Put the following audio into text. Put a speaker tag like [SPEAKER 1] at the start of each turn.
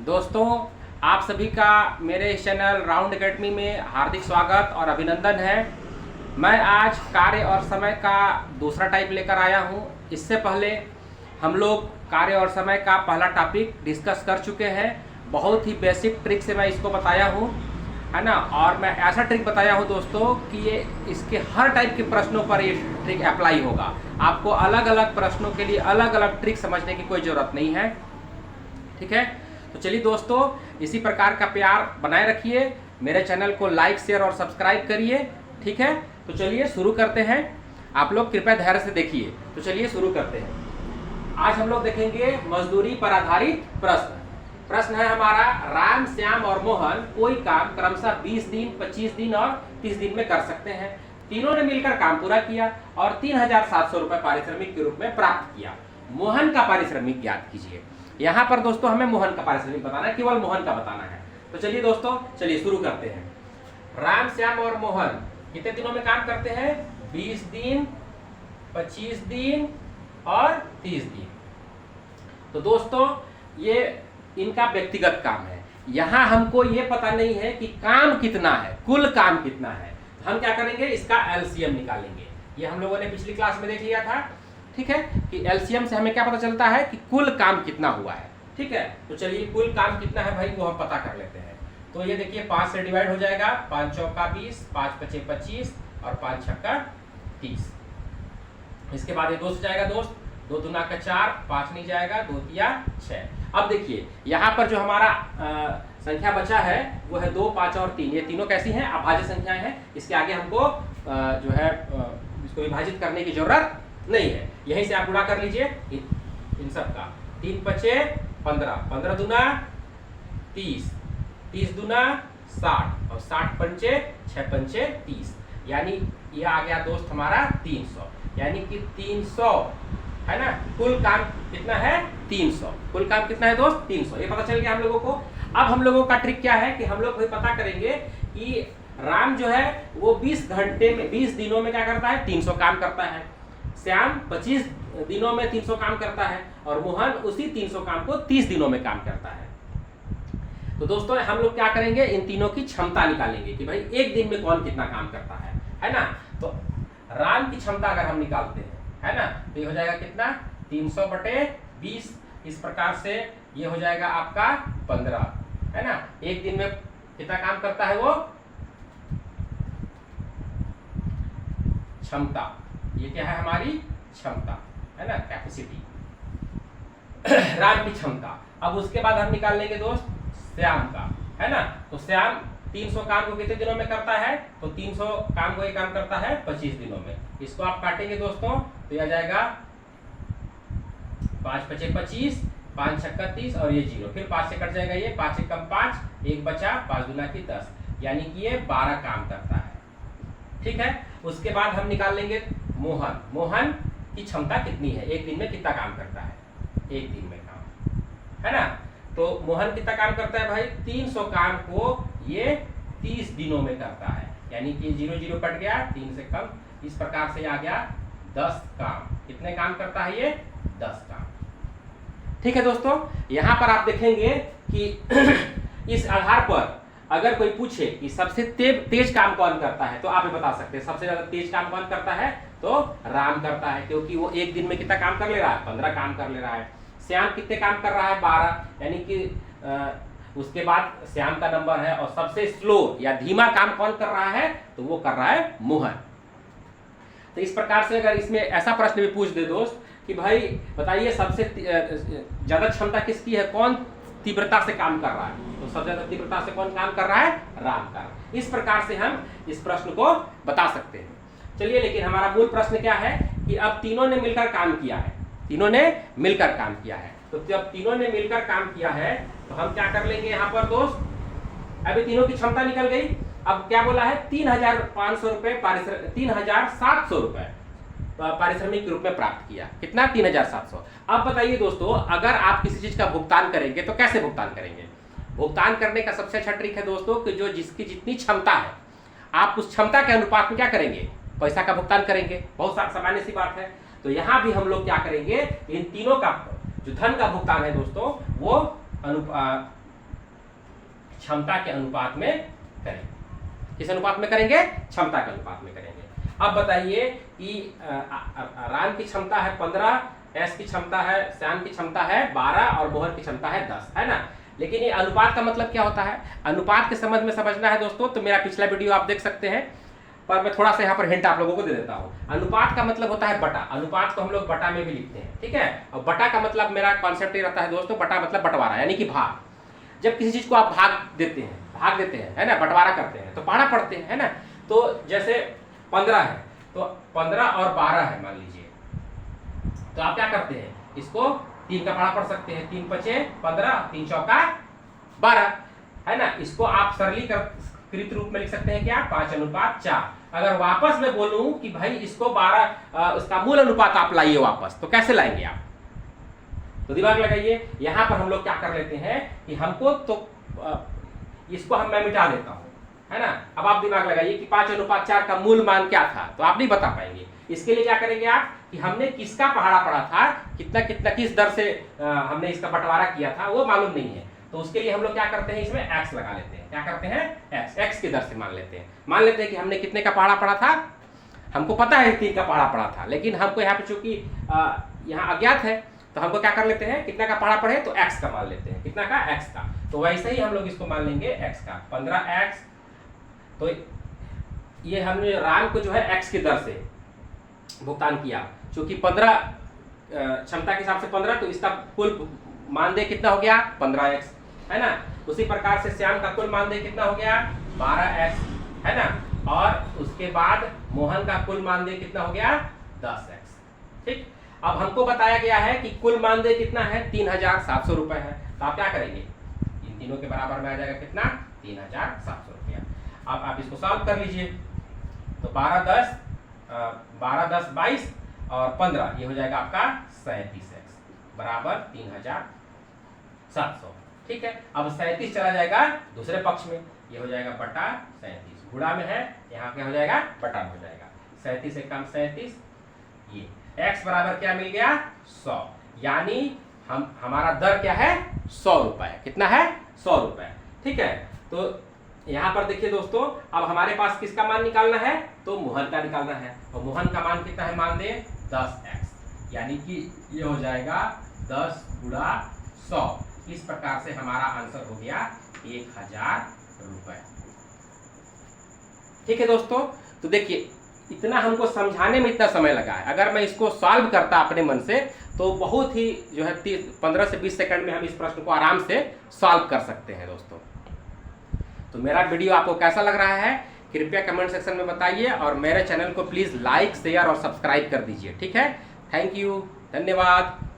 [SPEAKER 1] दोस्तों, आप सभी का मेरे इस चैनल राउंड एकेडमी में हार्दिक स्वागत और अभिनंदन है। मैं आज कार्य और समय का दूसरा टाइप लेकर आया हूं। इससे पहले हम लोग कार्य और समय का पहला टॉपिक डिस्कस कर चुके हैं। बहुत ही बेसिक ट्रिक से मैं इसको बताया हूं, है ना। और मैं ऐसा ट्रिक बताया हूं दोस्तों कि ये इसके हर टाइप के प्रश्नों पर ये ट्रिक अप्लाई होगा। आपको अलग अलग प्रश्नों के लिए अलग अलग ट्रिक समझने की कोई ज़रूरत नहीं है, ठीक है। तो चलिए दोस्तों, इसी प्रकार का प्यार बनाए रखिए, मेरे चैनल को लाइक शेयर और सब्सक्राइब करिए, ठीक है। तो चलिए शुरू करते हैं। आप लोग कृपया धैर्य से देखिए। तो चलिए शुरू करते हैं। आज हम लोग देखेंगे मजदूरी पर आधारित प्रश्न है हमारा, राम, श्याम और मोहन कोई काम क्रमशः 20 दिन, 25 दिन और 30 दिन में कर सकते हैं। तीनों ने मिलकर काम पूरा किया और 3700 रुपए पारिश्रमिक के रूप में प्राप्त किया। मोहन का पारिश्रमिक ज्ञात कीजिए। यहाँ पर दोस्तों हमें मोहन का पारिश्रमिक बताना है, केवल मोहन का बताना है। तो चलिए दोस्तों, चलिए शुरू करते हैं। राम, श्याम और मोहन कितने दिनों में काम करते हैं? 20 दिन, 25 दिन और 30 दिन। तो दोस्तों ये इनका व्यक्तिगत काम है। यहाँ हमको ये पता नहीं है कि काम कितना है, कुल काम कितना है। हम क्या करेंगे, इसका एलसीएम निकालेंगे। ये हम लोगों ने पिछली क्लास में देख लिया था, ठीक है, कि एलसीएम से हमें क्या पता चलता है कि कुल काम कितना हुआ है, ठीक है। तो चलिए कुल काम कितना है भाई, वो हम पता कर लेते हैं। तो ये देखिए 5 से डिवाइड हो जाएगा, 5 चौका 20, 5 पचे 25 और 5 छक्का 30। इसके बाद ये 2 से जाएगा दोस्त, 2 दूना का 4, 5 नहीं जाएगा, 2 तिया 6। अब देखिए यहाँ पर जो हमारा संख्या बचा है वो है 2, 5 और 3। ये तीनों कैसी हैं? अभाज्य संख्याएं हैं। इसके आगे हमको जो है इसको विभाजित करने की जरूरत नहीं है। यहीं से आप गुणा कर लीजिए इन सब का। 3 पचे 15, 15 दूना 30, 30 दूना 60 और 60 पंचे 6 पंचे 30। यानी ये आ गया दोस्त हमारा 300। यानी कि 300 है ना। कुल काम कितना है? 300। कुल काम कितना है दोस्त? 300। ये पता चल गया हम लोगों को। अब हम लोगों का ट्रिक क्या है कि हम लोग पता करेंगे कि राम जो है वो 20 घंटे में, 20 दिनों में क्या करता है? 300 काम करता है। श्याम 25 दिनों में 300 काम करता है और मोहन उसी 300 काम को 30 दिनों में काम करता है। तो दोस्तों हम लोग क्या करेंगे, इन तीनों की क्षमता निकालेंगे कि भाई एक दिन में कौन कितना काम करता है ना। तो राम की क्षमता अगर हम निकालते हैं, है ना, तो ये हो जाएगा कितना? 300 बटे 20। इस प्रकार से ये हो जाएगा आपका 15, है ना। एक दिन में कितना काम करता है वो? क्षमता। ये क्या है? हमारी क्षमता, है ना, कैपेसिटी, राम की क्षमता। अब उसके बाद हम निकाल लेंगे दोस्त श्याम का, है ना। तो श्याम 300 काम को कितने दिनों में करता है? तो 300 काम को ये काम करता है 25 दिनों में। इसको आप काटेंगे दोस्तों तो यह आ जाएगा 5 पचे 25, 5 छक्का 30 और ये 0। फिर 5 से कट जाएगा ये, 5 एकम 5, 1 बचा, 5 दूना की 10। यानी कि ये 12 काम करता है, ठीक है। उसके बाद हम निकाल लेंगे मोहन। मोहन की क्षमता कितनी है, एक दिन में कितना काम करता है? एक दिन में काम, है ना। तो मोहन कितना काम करता है भाई? 300 काम को ये 30 दिनों में करता है। यानी कि 0 0 कट गया, 3 से कम। इस प्रकार से आ गया 10 काम। कितने काम करता है ये? 10 काम, ठीक है दोस्तों। यहां पर आप देखेंगे कि इस आधार पर अगर कोई पूछे कि सबसे तेज काम कौन करता है, तो आप ये बता सकते हैं सबसे ज्यादा तेज काम कौन करता है? तो राम करता है, क्योंकि वो एक दिन में कितना काम कर ले रहा है? 15 काम कर ले रहा है। श्याम कितने काम कर रहा है? 12। यानी कि उसके बाद श्याम का नंबर है। और सबसे स्लो या धीमा काम कौन कर रहा है? तो वो कर रहा है मोहन। तो इस प्रकार से अगर इसमें ऐसा प्रश्न भी पूछ दे दोस्त कि भाई बताइए सबसे ज्यादा क्षमता किसकी है, कौन तीव्रता से काम कर रहा है, तो सबसे ज्यादा तीव्रता से कौन काम कर रहा है? राम का। इस प्रकार से हम इस प्रश्न को बता सकते हैं। चलिए, लेकिन हमारा मूल प्रश्न क्या है कि अब तीनों ने मिलकर काम किया है। तीनों ने मिलकर काम किया है। तो जब तीनों ने मिलकर काम किया है तो हम क्या कर लेंगे यहाँ पर दोस्त, अभी तीनों की क्षमता निकल गई। अब क्या बोला है? 3500 रुपए 3700 रुपए पारिश्रमिक के रूप में प्राप्त किया। कितना? 3700। अब बताइए दोस्तों, अगर आप किसी चीज का भुगतान करेंगे तो कैसे भुगतान करेंगे? भुगतान करने का सबसे अच्छा ट्रिक है दोस्तों कि जो जिसकी जितनी क्षमता है, आप उस क्षमता के अनुपात में क्या करेंगे? पैसा का भुगतान करेंगे। बहुत सामान्य सी बात है। तो यहां भी हम लोग क्या करेंगे, इन तीनों का जो धन का भुगतान है दोस्तों वो क्षमता के अनुपात में करेंगे। किस अनुपात में करेंगे? क्षमता के अनुपात में करेंगे। अब बताइए कि राम की क्षमता है 15, एस की क्षमता है, श्याम की क्षमता है 12 और मोहन की क्षमता है 10, है ना। लेकिन ये अनुपात का मतलब क्या होता है? अनुपात के समझ में समझना है दोस्तों तो मेरा पिछला वीडियो आप देख सकते हैं, पर मैं थोड़ा सा यहाँ पर हिंट आप लोगों को दे देता हूँ। अनुपात का मतलब होता है बटा। अनुपात को हम लोग बटा में भी लिखते हैं, ठीक है। और बटा का मतलब मेरा कॉन्सेप्ट ये रहता है दोस्तों, बटा मतलब बंटवारा यानी कि भाग। जब किसी चीज को आप भाग देते हैं, है ना, बंटवारा करते हैं तो पहाड़ा पढ़ते हैं, है ना। तो जैसे 15 है तो 15 और 12 है मान लीजिए, तो आप क्या करते हैं, इसको 3 का पहाड़ा पढ़ सकते हैं। 3 पचे 15, 3 चौका 12, है ना। इसको आप सरलीकृत रूप में लिख सकते हैं क्या? 5:4। अगर वापस मैं बोलूं कि भाई इसको 12 उसका मूल अनुपात आप लाइए वापस, तो कैसे लाएंगे आप? तो दिमाग लगाइए। यहां पर हम लोग क्या कर लेते हैं कि हमको तो इसको मैं मिटा देता हूं, है ना। अब आप दिमाग लगाइए कि 5:4 का मूल मान क्या था, तो आप नहीं बता पाएंगे। इसके लिए क्या करेंगे आप कि हमने किसका पहाड़ा पढ़ा था, कितना कितना किस दर से हमने इसका बंटवारा किया था वो मालूम नहीं है। तो उसके लिए हम लोग क्या करते हैं, इसमें x लगा लेते हैं। क्या करते हैं? x की दर से मान लेते हैं कि हमने कितने का पहाड़ा पढ़ा था। हमको पता है 3 का पहाड़ा पढ़ा था, लेकिन हमको यहाँ पे चूंकि यहाँ अज्ञात है तो हमको क्या कर लेते हैं, कितना का पहाड़ा पढ़े तो x का मान लेते हैं। कितना का? x का। तो वैसे ही हम लोग इसको मान लेंगे x का 15x। तो ये हमने राम को जो है x की दर से भुगतान किया, चूंकि 15 क्षमता के हिसाब से 15, तो इसका कुल मानदेय कितना हो गया? 15x, है ना। उसी प्रकार से श्याम का कुल मानदेय कितना हो गया? 12x, है ना। और उसके बाद मोहन का कुल मानदेय कितना हो गया? 10x, ठीक। अब हमको बताया गया है कि कुल मानदेय कितना है? 3700 रुपए है। तो आप क्या करेंगे, इन तीनों के बराबर में आ जाएगा कितना? 3700 रुपया। अब आप इसको सॉल्व कर लीजिए। तो 12 10 22 और 15, ये हो जाएगा आपका 37x बराबर 3700, ठीक है। अब 37 चला जाएगा दूसरे पक्ष में, ये हो जाएगा बटा 37। गुणा में है, यहाँ क्या हो जाएगा? बटा में हो जाएगा। 37 से कम 37, ये x बराबर क्या मिल गया? 100। यानी हमारा दर क्या है? 100 रुपए। कितना है? 100 रुपए, ठीक है। तो यहाँ पर देखिए दोस्तों, अब हमारे पास किसका मान निकालना है? तो मोहन का निकालना है। और मोहन का मान कितना है? मानदेय 10x, यानी कि ये हो जाएगा 10 गुणा 100। इस प्रकार से हमारा आंसर हो गया 1000 रुपए, ठीक है दोस्तों। तो देखिए इतना हमको समझाने में इतना समय लगा है, अगर मैं इसको सॉल्व करता अपने मन से तो बहुत ही जो है 15 से 20 सेकंड में हम इस प्रश्न को आराम से सॉल्व कर सकते हैं दोस्तों। तो मेरा वीडियो आपको कैसा लग रहा है कृपया कमेंट सेक्शन में बताइए, और मेरे चैनल को प्लीज़ लाइक शेयर और सब्सक्राइब कर दीजिए, ठीक है। थैंक यू, धन्यवाद।